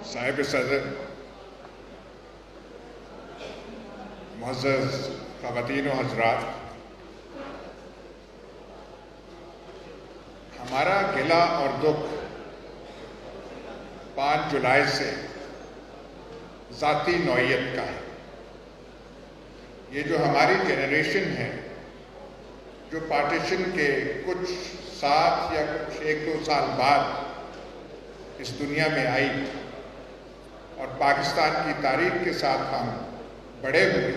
صاحب صدر، معزز خواتین و حضرات، ہمارا گلہ اور دکھ 5 جولائی سے ذاتی نوعیت کا ہے۔ یہ جو ہماری جنریشن ہے، جو پارٹیشن کے کچھ ساتھ یا کچھ 1-2 سال بعد اس دنیا میں آئی اور پاکستان کی تاریخ کے ساتھ ہم بڑے ہوئے،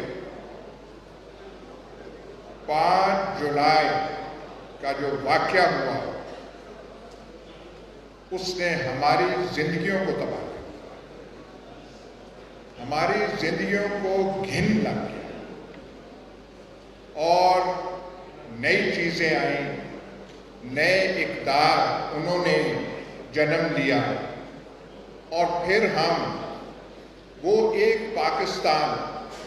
5 جولائی کا جو واقعہ ہوا اس نے ہماری زندگیوں کو تباہ کیا، ہماری زندگیوں کو گھن لگ گیا اور نئی چیزیں آئیں، نئے اقدار انہوں نے جنم لیا، اور پھر ہم وہ ایک پاکستان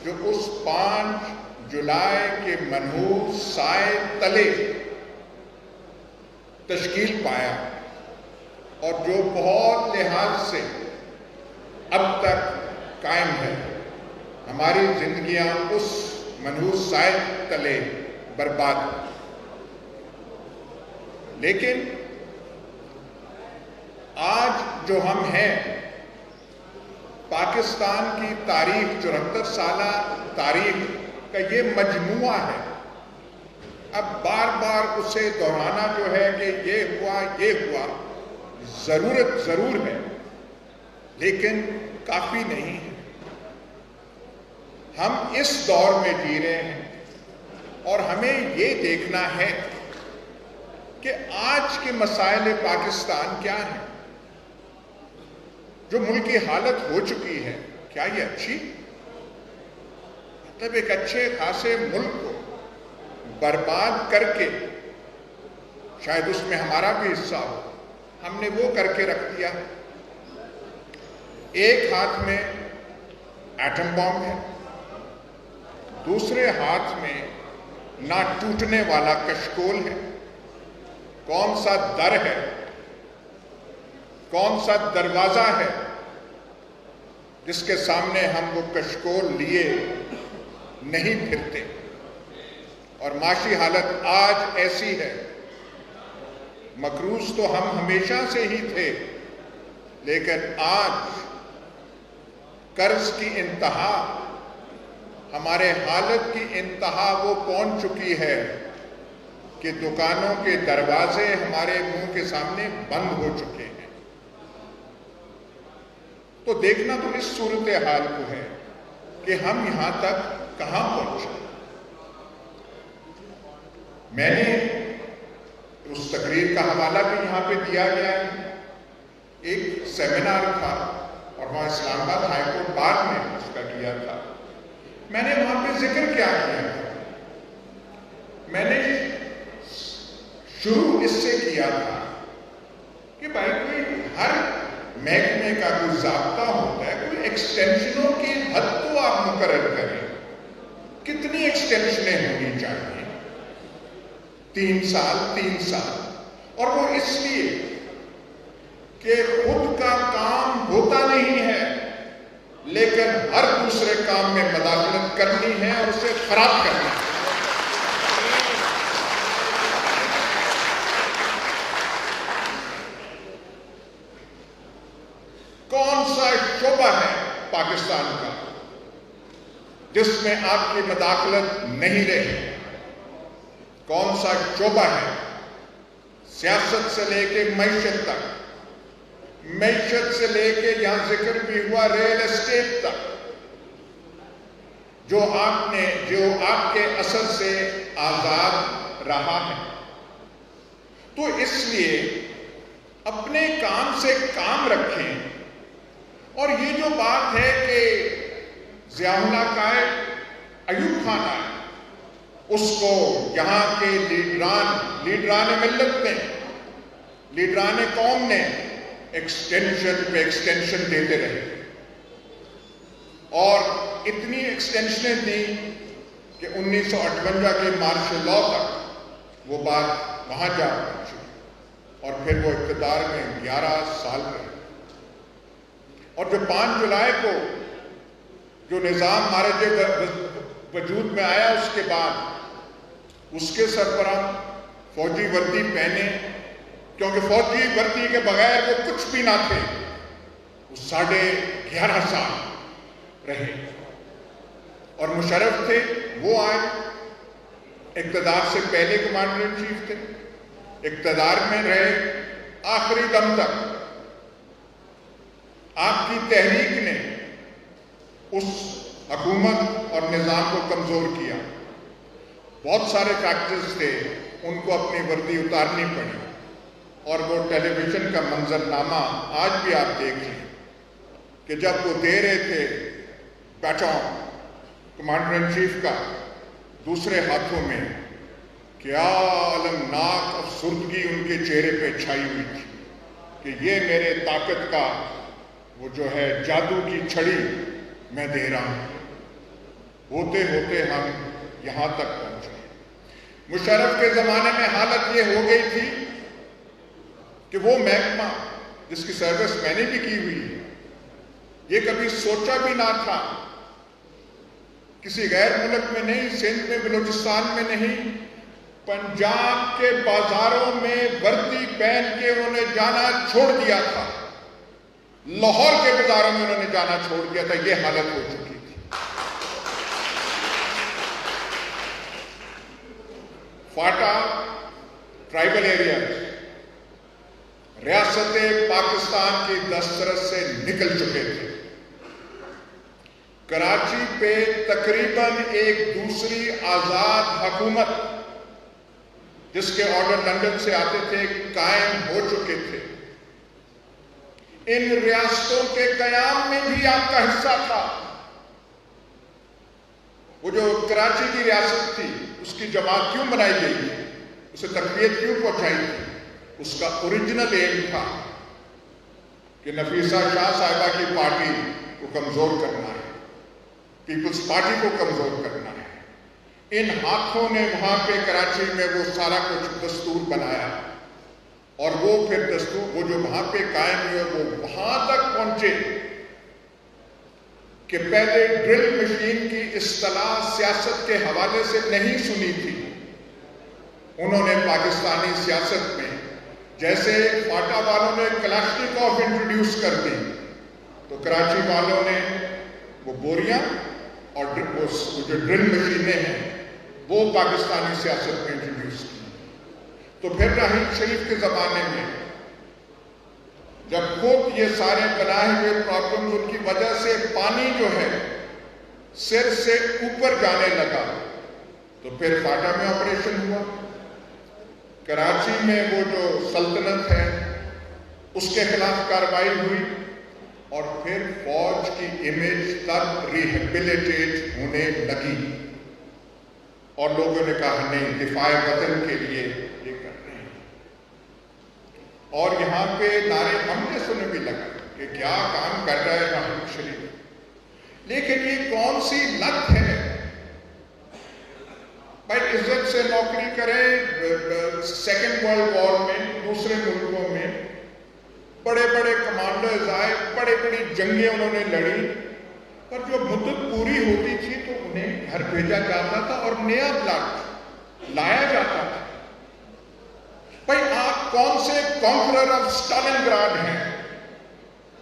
جو اس 5 جولائی کے منحوس سائے تلے تشکیل پایا اور جو بہت لحاظ سے اب تک قائم ہے، ہماری زندگیاں اس منحوس سائے تلے برباد ہیں۔ لیکن آج جو ہم ہیں، پاکستان کی تاریخ 74 سالہ تاریخ کا یہ مجموعہ ہے۔ اب بار بار اسے دہرانا جو ہے کہ یہ ہوا ضرورت ضرور ہے، لیکن کافی نہیں ہے۔ ہم اس دور میں جی رہے ہیں اور ہمیں یہ دیکھنا ہے کہ آج کے مسائل پاکستان کیا ہیں۔ جو ملک کی حالت ہو چکی ہے، کیا یہ اچھی؟ مطلب ایک اچھے خاصے ملک کو برباد کر کے، شاید اس میں ہمارا بھی حصہ ہو، ہم نے وہ کر کے رکھ دیا۔ ایک ہاتھ میں ایٹم بم ہے، دوسرے ہاتھ میں نہ ٹوٹنے والا کشکول ہے۔ کون سا در ہے، کون سا دروازہ ہے جس کے سامنے ہم وہ کشکول لیے نہیں پھرتے؟ اور معاشی حالت آج ایسی ہے، مقروض تو ہم ہمیشہ سے ہی تھے، لیکن آج قرض کی انتہا، ہمارے حالت کی انتہا وہ پہنچ چکی ہے کہ دکانوں کے دروازے ہمارے منہ کے سامنے بند ہو چکے ہیں۔ تو دیکھنا تو اس صورتحال کو ہے کہ ہم یہاں تک کہاں پہنچے۔ میں نے اس تقریر کا حوالہ بھی یہاں پہ دیا گیا ہے۔ ایک سیمینار تھا اور وہاں اسلام آباد ہائی کورٹ بار میں اس کا کیا تھا۔ میں نے وہاں پہ ذکر کیا تھا؟ میں نے شروع اس سے کیا تھا کہ بھائی کوئی ہر محکمے کا کوئی ضابطہ ہوتا ہے، کوئی ایکسٹینشنوں کی حد تو آپ مقرر کریں۔ کتنی ایکسٹینشنیں ہونی چاہیے؟ 3 سال، اور وہ اس لیے کہ خود کا کام ہوتا نہیں ہے، لیکن ہر دوسرے کام میں مداخلت کرنی ہے اور اسے خراب کرنا ہے۔ کون سا شعبہ ہے پاکستان کا جس میں آپ کی مداخلت نہیں رہی؟ کون سا شعبہ ہے، سیاست سے لے کے معیشت تک، معیشت سے لے کے یہاں ذکر بھی ہوا ریل اسٹیٹ تک، جو آپ کے اثر سے آزاد رہا ہے؟ تو اس لیے اپنے کام سے کام رکھیں۔ اور یہ جو بات ہے کہ ضیاء اللہ قائد ایوب خان آئے، اس کو یہاں کے لیڈران ملت نے، لیڈران قوم نے ایکسٹینشن پہ ایکسٹینشن دیتے رہے، اور اتنی ایکسٹینشنیں دیں کہ 1958 کے مارشل لاء تک وہ بات وہاں جا پہنچی، اور پھر وہ اقتدار میں 11 سال رہے۔ اور جو 5 جولائی کو جو نظام ہمارے وجود میں آیا اس کے بعد اس کے سربراہ فوجی وردی پہنے، کیونکہ فوجی وردی کے بغیر وہ کچھ بھی نہ تھے، وہ 11.5 سال رہے اور مشرف تھے، وہ آئے، اقتدار سے پہلے کمانڈر ان چیف تھے، اقتدار میں رہے آخری دم تک۔ آپ کی تحریک نے اس حکومت اور نظام کو کمزور کیا، بہت سارے فیکٹرز تھے، ان کو اپنی وردی اتارنی پڑی، اور وہ ٹیلی ویژن کا منظرنامہ آج بھی آپ دیکھ لیں کہ جب وہ دے رہے تھے بیٹون کمانڈر ان چیف کا دوسرے ہاتھوں میں، کیا المناک افسردگی ان کے چہرے پہ چھائی ہوئی تھی کہ یہ میرے طاقت کا وہ جو ہے جادو کی چھڑی میں دے رہا ہوں۔ ہوتے ہوتے ہم یہاں تک پہنچے۔ مشرف کے زمانے میں حالت یہ ہو گئی تھی کہ وہ محکمہ جس کی سروس میں نے بھی کی ہوئی ہے، یہ کبھی سوچا بھی نہ تھا، کسی غیر ملک میں نہیں، سندھ میں، بلوچستان میں نہیں، پنجاب کے بازاروں میں وردی پہن کے انہوں نے جانا چھوڑ دیا تھا، لاہور کے بازاروں میں انہوں نے جانا چھوڑ دیا تھا، یہ حالت ہو چکی تھی۔ فاٹا ٹرائبل ایریاز ریاست پاکستان کی دسترس سے نکل چکے تھے۔ کراچی پہ تقریباً ایک دوسری آزاد حکومت جس کے آرڈر لندن سے آتے تھے قائم ہو چکے تھے۔ ان ریاستوں کے قیام میں بھی آپ کا حصہ تھا۔ وہ جو کراچی کی ریاست تھی اس کی جماعت کیوں بنائی گئی تھی، اسے تقویت کیوں پہنچائی تھی؟ اس کا اوریجنل ایم تھا کہ نفیسہ شاہ صاحبہ کی پارٹی کو کمزور کرنا ہے، پیپلز پارٹی کو کمزور کرنا ہے۔ ان ہاتھوں نے وہاں پہ کراچی میں وہ سارا کچھ دستور بنایا، اور وہ پھر دستور وہ جو وہاں پہ قائم ہوئے وہ وہاں تک پہنچے کہ پہلے ڈرل مشین کی اصطلاح سیاست کے حوالے سے نہیں سنی تھی۔ انہوں نے پاکستانی سیاست میں جیسے فاٹا والوں نے کلاشنیکوف انٹروڈیوس کر دی، تو کراچی والوں نے وہ بوریاں اور جو ڈرل مشینیں ہیں وہ پاکستانی سیاست میں انٹروڈیوس کی۔ تو پھر رحیم شریف کے زمانے میں جب خود یہ سارے بنائے ہوئے پرابلمز ان کی وجہ سے پانی جو ہے سر سے اوپر جانے لگا، تو پھر فاٹا میں آپریشن ہوا، کراچی میں وہ جو سلطنت ہے اس کے خلاف کارروائی ہوئی، اور پھر فوج کی امیج تب ریہیبلیٹیٹ ہونے لگی، اور لوگوں نے کہا نہیں، دفاع وطن کے لیے یہ کر رہے ہیں۔ اور یہاں پہ نعرے ہم نے سنے بھی لگا کہ کیا کام کر رہا ہے رحیم شریف، لیکن یہ کون سی لت ہے؟ بھائی عزت سے نوکری کریں، سیکنڈ ورلڈ وار میں دوسرے ملکوں میں بڑے بڑے کمانڈرز آئے، بڑی بڑی جنگیں انہوں نے لڑی، پر جو مدت پوری ہوتی تھی تو انہیں گھر بھیجا جاتا تھا اور نیا بلڈ لایا جاتا تھا۔ بھائی آپ کون سے کانکرر آف اسٹالن گراڈ ہیں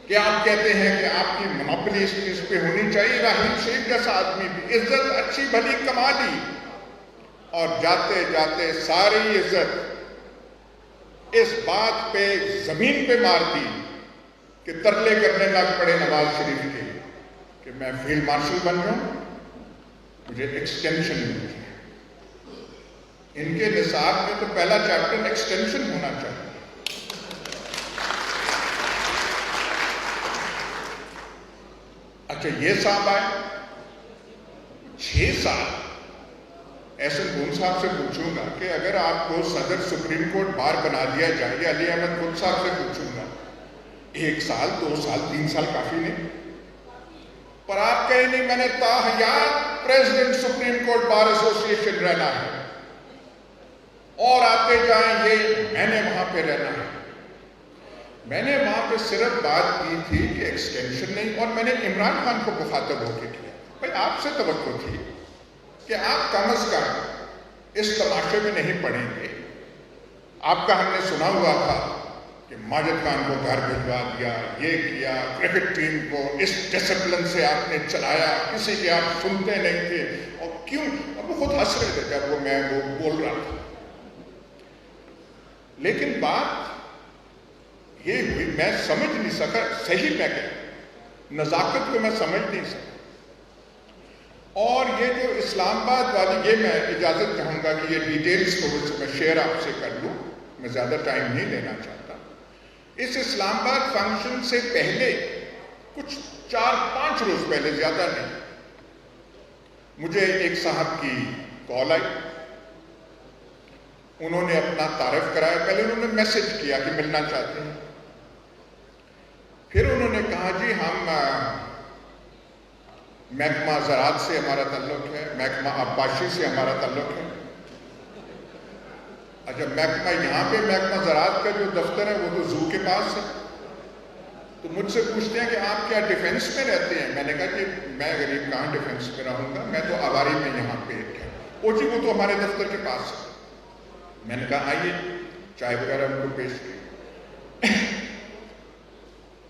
کہ آپ کہتے ہیں کہ آپ کی منوپلی اس چیز پہ ہونی چاہیے؟ رحیم شریف جیسا آدمی بھی عزت اچھی بھلی کما لی، اور جاتے جاتے ساری عزت اس بات پہ زمین پہ مار دی کہ ترلے کرنے لگ پڑے نواز شریف کے کہ میں فیلڈ مارشل بن رہا ہوں، مجھے ایکسٹینشن ملی ہے۔ ان کے نصاب میں تو پہلا چیپٹر ایکسٹینشن ہونا چاہیے۔ اچھا یہ صاحب آئے 6 سال، احسن گون صاحب سے پوچھوں گا کہ اگر آپ کو صدر سپریم کورٹ بار بنا دیا جائے، علی احمد گل صاحب سے پوچھوں گا 1 سال 2 سال 3 سال کافی نہیں، پر آپ کہیں نہیں میں نے تاحیات پریزیڈنٹ سپریم کورٹ بار ایسوسی ایشن رہنا ہے، اور آتے جائیں یہ میں نے وہاں پہ رہنا ہے۔ میں نے وہاں پہ صرف بات کی تھی کہ ایکسٹینشن نہیں، اور میں نے عمران خان کو مخاطب ہو کے کیا، بھائی آپ سے توقع تھی کہ آپ کم از کم اس تماشے میں نہیں پڑیں گے۔ آپ کا ہم نے سنا ہوا تھا کہ ماجد خان کو گھر بھجوا دیا، یہ کیا، کرکٹ ٹیم کو اس ڈسپلن سے آپ نے چلایا، کسی کے آپ سنتے نہیں تھے، اور کیوں؟ اب وہ خود ہنس رہے تھے جب میں وہ بول رہا تھا۔ لیکن بات یہ ہوئی، میں سمجھ نہیں سکا، صحیح میں کہ نزاکت کو میں سمجھ نہیں سکا۔ اور یہ جو اسلام آباد والی، یہ میں اجازت چاہوں گا کہ یہ ڈیٹیلز تھوڑے سے میں شیئر آپ سے کر لوں، میں زیادہ ٹائم نہیں لینا چاہتا۔ اس اسلام آباد فنکشن سے پہلے کچھ 4-5 روز پہلے، زیادہ نہیں، مجھے ایک صاحب کی کال آئی۔ انہوں نے اپنا تعارف کرایا، پہلے انہوں نے میسج کیا کہ ملنا چاہتے ہیں، پھر انہوں نے کہا جی ہم محکمہ زراعت سے ہمارا تعلق ہے، محکمہ آبپاشی سے ہمارا تعلق ہے۔ اچھا، محکمہ یہاں پہ محکمہ زراعت کا جو دفتر ہے وہ تو زو کے پاس ہے، تو مجھ سے پوچھتے ہیں کہ آپ کیا ڈیفنس میں رہتے ہیں؟ میں نے کہا کہ میں غریب کہاں ڈیفنس میں رہوں گا، میں تو آواری میں یہاں پہ ہے۔ وہ جی وہ تو ہمارے دفتر کے پاس ہے۔ میں نے کہا آئیے، چائے وغیرہ ان کو پیش کی۔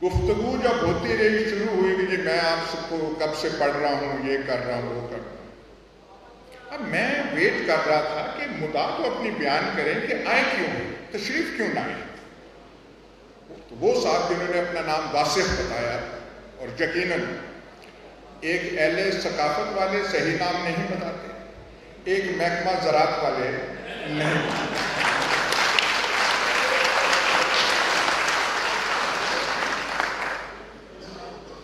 گفتگو جب ہوتی رہی، شروع ہوئی کہ جی میں آپ سب کو کب سے پڑھ رہا ہوں، یہ کر رہا ہوں، وہ کر رہا ہوں۔ اب میں ویٹ کر رہا تھا کہ مدعا تو اپنی بیان کریں کہ آئے کیوں، تشریف کیوں نہ آئے۔ تو وہ صاحب جنہوں نے اپنا نام واصف بتایا، اور یقیناً ایک اہل ثقافت والے صحیح نام نہیں بتاتے، ایک محکمہ زراعت والے نہیں بتاتے۔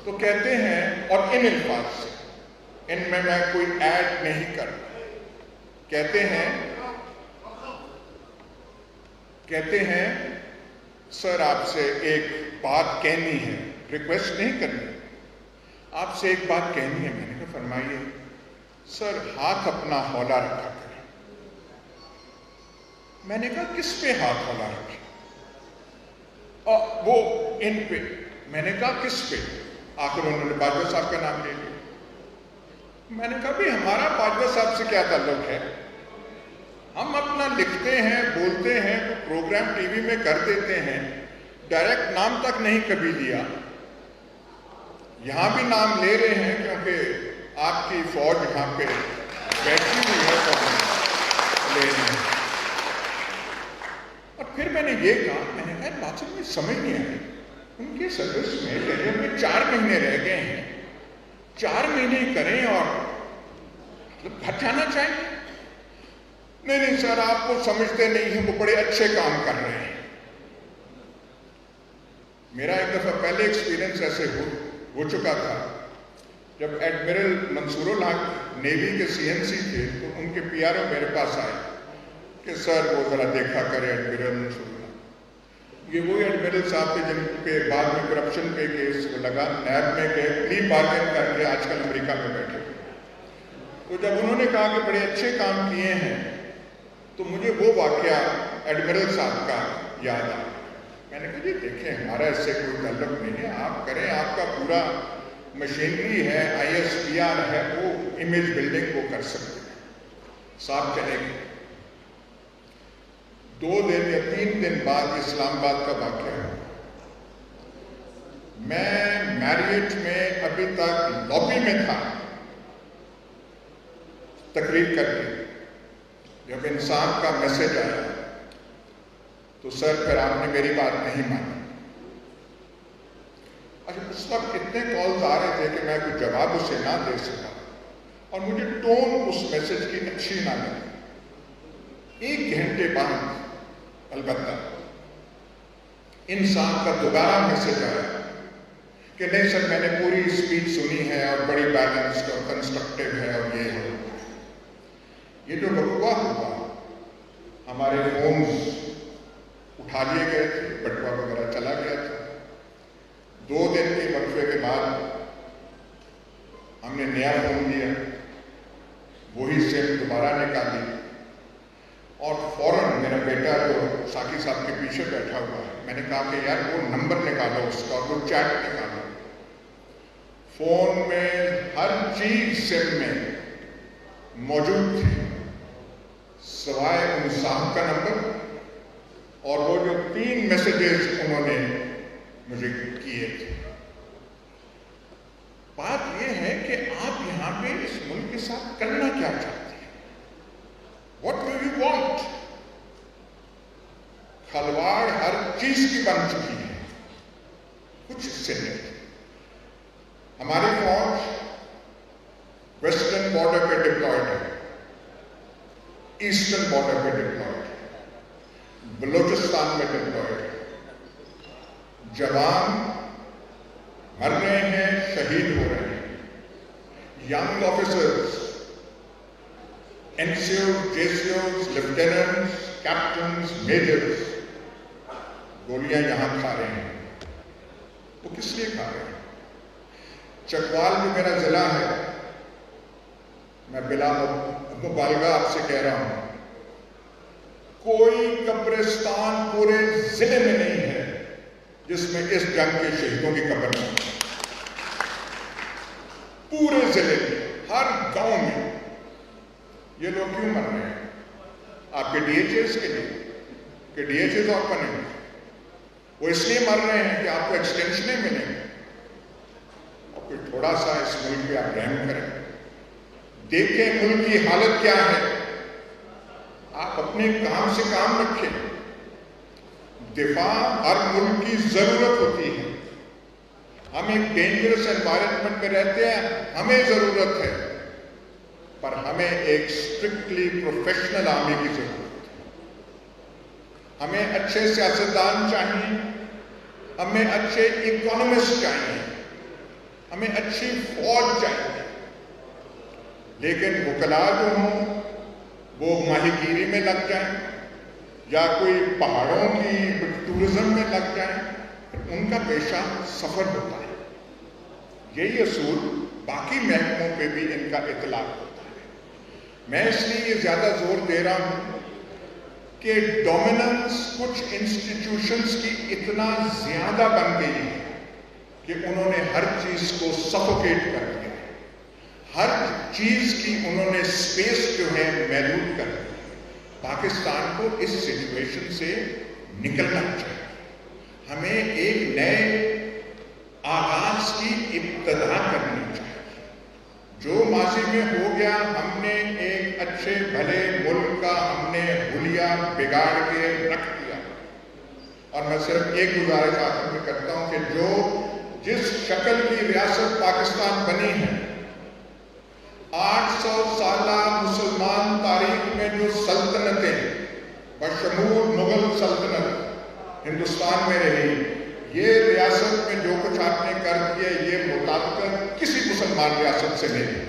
تو کہتے ہیں، اور ان الفاظ سے، ان میں کوئی ایڈ نہیں کرتا، کہتے ہیں سر آپ سے ایک بات کہنی ہے، ریکویسٹ نہیں کرنی، آپ سے ایک بات کہنی ہے۔ میں نے کہا فرمائیے۔ سر ہاتھ اپنا ہولا رکھا کریں۔ میں نے کہا کس پہ ہاتھ ہولا رکھے؟ وہ ان پہ۔ میں نے کہا کس پہ؟ آخر انہوں نے باجوہ صاحب کا نام لے لیا۔ میں نے کہا بھی ہمارا باجوہ صاحب سے کیا تعلق ہے؟ ہم اپنا لکھتے ہیں، بولتے ہیں، تو پروگرام ٹی وی میں کر دیتے ہیں، ڈائریکٹ نام تک نہیں کبھی لیا۔ یہاں بھی نام لے رہے ہیں کیونکہ آپ کی فوج یہاں پہ بیٹھی ہوئی ہے، تو ہم لے رہے ہیں۔ اور پھر میں نے یہ کہا، میں نے کہا ناصر میں سمجھ نہیں آئی، ان کے سروس میں کیریئر میں 4 مہینے رہ گئے ہیں، 4 مہینے کریں اور مطلب گھر جانا چاہیں؟ نہیں سر آپ کو سمجھتے نہیں ہیں، وہ بڑے اچھے کام کر رہے ہیں۔ میرا ایک دفعہ پہلے ایکسپیرینس ایسے ہو چکا تھا، جب ایڈمرل منصور الحق نیوی کے CNC تھے، تو ان کے PRO میرے پاس آئے کہ سر وہ ذرا دیکھا کرے ایڈمرل منصور الحق۔ یہ وہی ایڈمرل صاحب تھے جن پہ بعد میں کرپشن پہ کیس لگا، نیب میں گئے، پلی بارگن کر کے آج کل امریکہ میں بیٹھے۔ تو جب انہوں نے کہا کہ بڑے اچھے کام کیے ہیں، تو مجھے وہ واقعہ ایڈمرل صاحب کا یاد آیا۔ میں نے کہا جی دیکھیں ہمارا اس سے کوئی تعلق نہیں ہے، آپ کریں، آپ کا پورا مشینری ہے، ISPR ہے، وہ امیج بلڈنگ کو کر سکتے ہیں۔ صاحب چلے گئے۔ 2 دن یا 3 دن بعد اسلام آباد کا واقعہ ہوا۔ میں میریٹ میں ابھی تک لابی میں تھا تقریر کر کے، جب انسان کا میسج آیا تو سر پھر آپ نے میری بات نہیں مانی۔ اچھا اس وقت اتنے کالز آ رہے تھے کہ میں کوئی جواب اسے نہ دے سکا، اور مجھے ٹون اس میسج کی اچھی نہ لگی۔ 1 گھنٹے بعد البتہ انسان کا دوبارہ میسج آیا کہ نہیں سر میں نے پوری اسپیچ سنی ہے اور بڑی بیلنسڈ اور کنسٹرکٹیو ہے، اور یہ ہے۔ یہ جو بٹوا ہوا، ہمارے فونز اٹھا لیے گئے تھے، بٹوا وغیرہ چلا گیا تھا۔ 2 دن کے وقفے کے بعد ہم نے نیا فون لیا، وہی سم دوبارہ نکالی، اور فوراً میرا بیٹا جو ساقی صاحب کے پیچھے بیٹھا ہوا ہے، میں نے کہا کہ یار وہ نمبر نکالو اس کا، وہ چیٹ نکالو۔ فون میں ہر چیز سم میں موجود تھی سوائے ان صاحب کا نمبر اور وہ جو 3 میسیجز انہوں نے مجھے کیے تھے۔ بات یہ ہے کہ آپ یہاں پہ اس ملک کے ساتھ کرنا کیا چاہتے ہیں؟ What do you want؟ کھلواڑ ہر چیز کی بن چکی ہے، کچھ اس سے نہیں۔ ہماری فوج ویسٹرن بارڈر پہ ڈپلائڈ ہے، ایسٹرن بارڈر پہ ڈپلائڈ ہے، بلوچستان میں ڈپلائڈ ہے۔ جوان مر رہے ہیں، شہید ہو رہے ہیں۔ Young officers, N C Os, J C Os, lieutenants, captains, majors گولیاں یہاں کھا رہے ہیں۔ وہ کس لیے کھا رہے ہیں؟ چکوال جو میرا ضلع ہے، میں بلا مبالغہ آپ سے کہہ رہا ہوں، کوئی قبرستان پورے ضلع میں نہیں ہے جس میں اس جنگ کے شہیدوں کی قبر نہیں ہے۔ پورے ضلع میں، ہر گاؤں میں۔ یہ لوگ کیوں مر رہے ہیں؟ آپ کے ڈی ایچ ایز کے لیے کہ ڈی ایچ ایز آپ بنے؟ وہ اس لیے مر رہے ہیں کہ آپ کو ایکسٹینشنیں ملیں گے۔ اور کوئی تھوڑا سا اس ملک پہ آپ رحم کریں، دیکھیں ملک کی حالت کیا ہے۔ آپ اپنے کام سے کام رکھیں۔ دفاع ہر ملک کی ضرورت ہوتی ہے۔ ہم ایک ڈینجرس انوائرمنٹ میں رہتے ہیں، ہمیں ضرورت ہے، پر ہمیں ایک اسٹرکٹلی پروفیشنل آرمی کی ضرورت ہے۔ ہمیں اچھے سیاستدان چاہیے، ہمیں اچھے اکانومسٹ چاہیے، ہمیں اچھی فوج چاہیے، لیکن وکلاء جو ہوں وہ ماہی گیری میں لگ جائیں یا کوئی پہاڑوں کی ٹورزم میں لگ جائیں، ان کا پیشہ سفر ہوتا ہے۔ یہی اصول باقی محکموں پہ بھی ان کا اطلاق ہوتا ہے۔ میں اس لیے یہ زیادہ زور دے رہا ہوں کہ ڈومیننس کچھ انسٹیٹیوشنز کی اتنا زیادہ بن گئی ہے کہ انہوں نے ہر چیز کو سفوکیٹ کر دیا، ہر چیز کی انہوں نے سپیس جو ہے محدود کر دی۔ پاکستان کو اس سچویشن سے نکلنا چاہیے۔ ہمیں ایک نئے آغاز کی ابتدا کرنی چاہیے۔ جو ماضی میں ہو گیا، ہم نے ایک اچھے بھلے ملک کا ہم نے حلیہ بگاڑ کے رکھ دیا۔ اور میں صرف ایک گزارش آخر میں کرتا ہوں کہ جس شکل کی ریاست پاکستان بنی ہے، 800 سالہ مسلمان تاریخ میں جو سلطنتیں بشمول مغل سلطنت ہندوستان میں رہی، یہ ریاست میں جو کچھ آپ نے کر دیا یہ مطابقت کسی مسلمان ریاست سے نہیں۔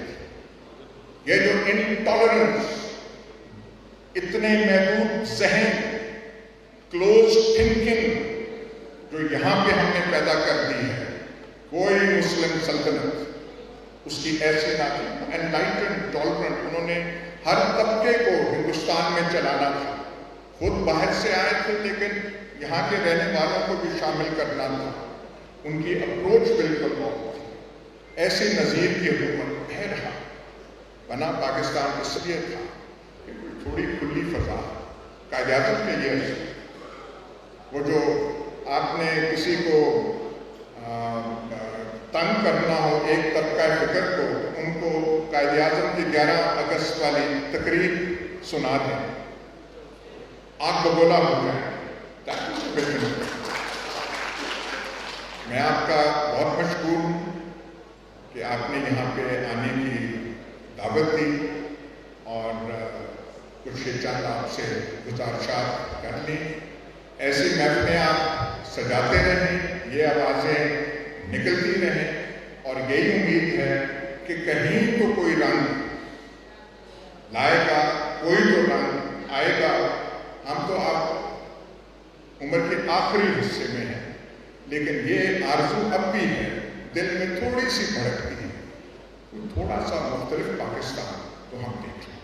یہ جو انٹالرنس، اتنے محدود ذہن، کلوز تھنکنگ جو یہاں پہ ہم نے پیدا کر دی ہے، کوئی مسلم سلطنت اس کی ایسی نہ تھی۔ انلائٹنڈ، ٹالرنٹ، انہوں نے ہر طبقے کو ہندوستان میں چلانا تھا۔ خود باہر سے آئے تھے لیکن یہاں کے رہنے والوں کو بھی شامل کرنا تھا۔ ان کی اپروچ بالکل اور تھی۔ ایسی نظیر کی حکومت بہرحال بنا پاکستان اس لیے تھا کہ کوئی تھوڑی کھلی فضا قائداعظم کے لیے، وہ جو آپ نے کسی کو تنگ کرنا ہو ایک طبقہ فکر کو، ان کو قائد اعظم کی 11 اگست والی تقریر سنا دیں، آگ بگولا ہو جائے۔ میں آپ کا بہت مشکور ہوں کہ آپ نے یہاں پہ آنے کی دعوت دی اور کچھ چند آپ سے گزارشات کر لی۔ ایسی محفلیں آپ سجاتے رہیں، یہ آوازیں نکلتی رہیں، اور یہی امید ہے کہ کہیں تو کوئی رنگ لائے گا، کوئی تو رنگ آئے گا۔ ہم تو آپ عمر کے آخری حصے میں ہیں، لیکن یہ آرزو اب بھی ہے، دل میں تھوڑی سی بھڑکتی ہے، تھوڑا سا مختلف پاکستان تو ہم دیکھیں۔